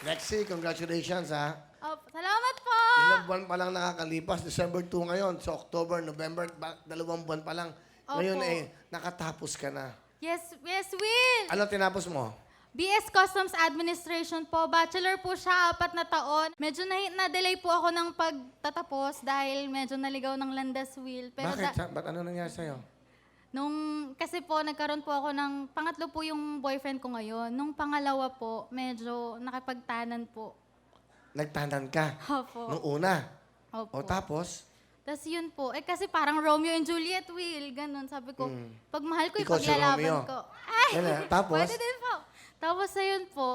Lexi, congratulations ha. Salamat po! Ilang buwan pa lang nakakalipas. December 2 ngayon. So October, November, 2 buwan pa lang. Ngayon Opo. nakatapos ka na. Yes, Will! Ano tinapos mo? BS Customs Administration po. Bachelor po siya, 4 na taon. Medyo na-delay po ako ng pagtatapos dahil medyo naligaw ng landas, Will. Bakit? Ba't ano nangyari sa'yo? Kasi po, nagkaroon po ako ng, pangatlo po yung boyfriend ko ngayon. Nung pangalawa po, medyo nakipagtanan po. Nagtanan ka? Opo. Nung una? Opo. O tapos? Tapos yun po, kasi parang Romeo and Juliet, Will. Ganun, sabi ko, pag mahal ko, Ikaw si ipaglalaban Romeo. ko. Ay! Yan na, tapos? Pwede din po. Tapos ayun po,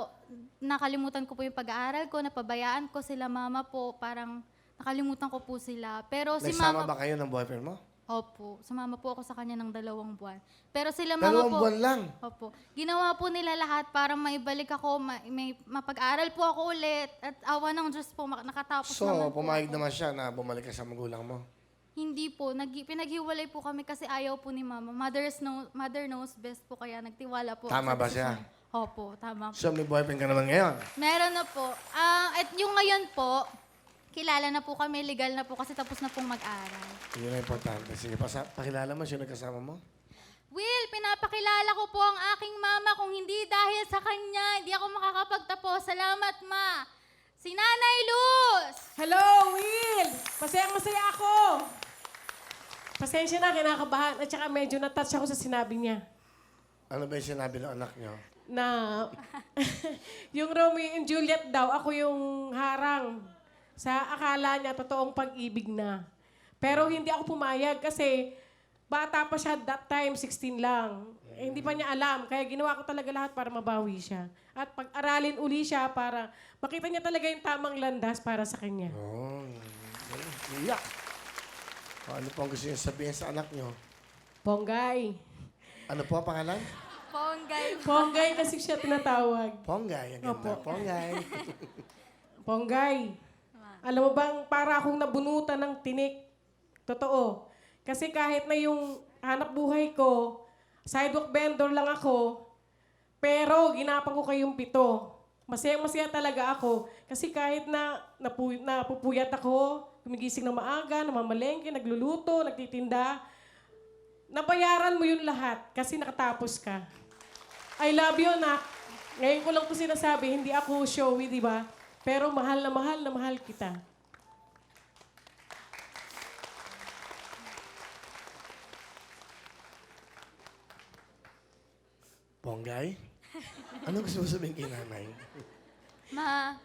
nakalimutan ko po yung pag-aaral ko, napabayaan ko sila mama po, parang nakalimutan ko po sila. Pero si Nagsama mama... ba kayo ng boyfriend mo? Opo, sumama po ako sa kanya ng 2 buwan. Pero sila mama 2 po... buwan lang? Opo. Ginawa po nila lahat para maibalik ako, may mapag-aral po ako ulit. At awa ng Diyos po, nakatapos So, naman po pumayag ako. naman siya na bumalik ka sa magulang mo? Hindi po. Pinaghiwalay po kami kasi ayaw po ni mama. Mother knows best po kaya nagtiwala po. Tama ako sa ba siya? desisyon. Opo, tama po. So, may boyfriend ka naman ngayon? Meron na po. At yung ngayon po, kilala na po kami, legal na po kasi tapos na pong mag-aral. Yun ang importante. Sige, pakilala mo, sino kasama mo? Will, pinapakilala ko po ang aking mama. Kung hindi dahil sa kanya, hindi ako makakapagtapos. Salamat, ma. Si Nanay Luz! Hello, Will! Masayang-masaya ako. Pasensya na, kinakabahan. At saka medyo na-touch ako sa sinabi niya. Ano ba yung sinabi ng anak niyo? Na yung Romeo and Juliet daw, ako yung harang. Sa akala niya, totoong pag-ibig na. Pero hindi ako pumayag kasi bata pa siya that time, 16 lang. Hindi pa niya alam. Kaya ginawa ko talaga lahat para mabawi siya. At pag-aralin uli siya para makita niya talaga yung tamang landas para sa kanya. Oh, iyak. Ano po ang gusto niyo sabihin sa anak niyo? Ponggay. Ano po ang pangalan? Ponggay. Ponggay kasi siya tinatawag. Ponggay. Ang ganda. Opo. Ponggay. Ponggay. Alam mo bang para akong nabunutan ng tinik? Totoo. Kasi kahit na yung hanap buhay ko, sidewalk vendor lang ako, pero ginapang ko kayong 7. Masayang-masaya talaga ako. Kasi kahit na napupuyat ako, gumigising ng maaga, namamalengke, nagluluto, nagtitinda, nabayaran mo yun lahat kasi nakatapos ka. I love you, anak. Ngayon ko lang po sinasabi, hindi ako showy, di ba? Pero mahal na mahal kita. Ponggay? Ano gusto mo sabihin kay nanay? Ma,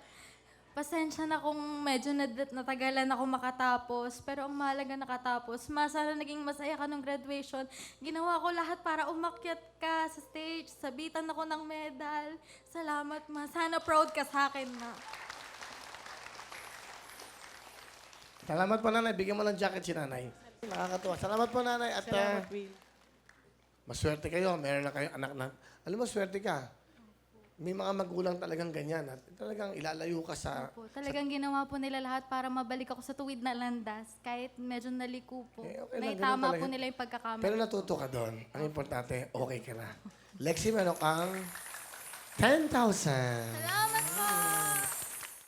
pasensya na kung medyo natagalan ako makatapos. Pero ang mahalaga nakatapos. Ma, sana naging masaya ka nung graduation. Ginawa ko lahat para umakyat ka sa stage. Sabitan ako ng medal. Salamat, ma. Sana proud ka sa akin, ma. Salamat po, nanay. Bigyan mo ng jacket si nanay. Nakakatuwa. Salamat po, nanay. At Salamat, Will. maswerte kayo. Meron na kayong anak na... Alam mo, swerte ka. May mga magulang talagang ganyan. At talagang ilalayo ka sa... Po, talagang ginawa po nila lahat para mabalik ako sa tuwid na landas. Kahit medyo naliko po. Okay lang, ganun Naitama talaga. po nila yung pagkakamali. Pero natuto ka doon. Ang importante, okay ka na. Lexi, meron kang 10,000. Salamat